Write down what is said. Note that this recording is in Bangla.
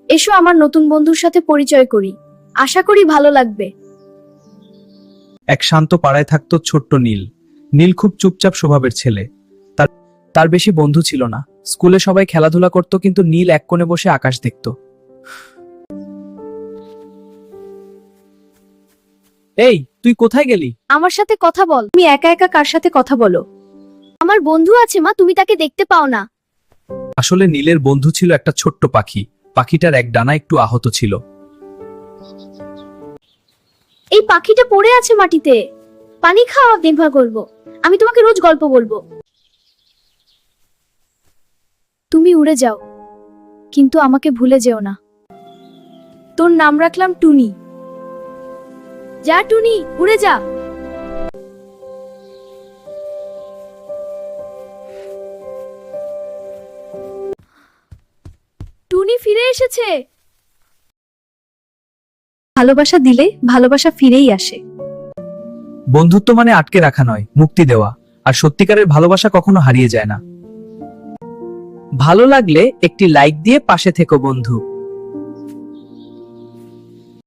এসো আমার নতুন বন্ধুর সাথে পরিচয় করি, আশা করি ভালো লাগবে। এক শান্ত পাড়ায় থাকতো ছোট্ট নীল। নীল খুব চুপচাপ স্বভাবের ছেলে। তার তার বেশি বন্ধু ছিল না। স্কুলে সবাই খেলাধুলা করত, কিন্তু নীল এক কোণে বসে আকাশ দেখত। এই, তুই কোথায় গেলি? আমার সাথে কথা বল। তুমি একা একা কার সাথে কথা বলো? আমার বন্ধু আছে মা, তুমি তাকে দেখতে পাও না? আসলে নীলের বন্ধু ছিল একটা ছোট্ট পাখি। পাখিটার এক ডানা একটু আহত ছিল। এই পাখিটা পড়ে আছে মাটিতে, পানি খাওয়া দেখভাল করবো। আমি তোমাকে রোজ গল্প বলবো। তুমি উড়ে যাও, কিন্তু আমাকে ভুলে যেও না। তোর নাম রাখলাম টুনি। যা টুনি, উড়ে যা। টুনি ফিরে এসেছে। ভালোবাসা দিলে ভালোবাসা ফিরেই আসে। বন্ধুত্ব মানে আটকে রাখা নয়, মুক্তি দেওয়া। আর সত্যিকারের ভালোবাসা কখনো হারিয়ে যায় না। ভালো লাগলে একটি লাইক দিয়ে পাশে থেকো বন্ধু।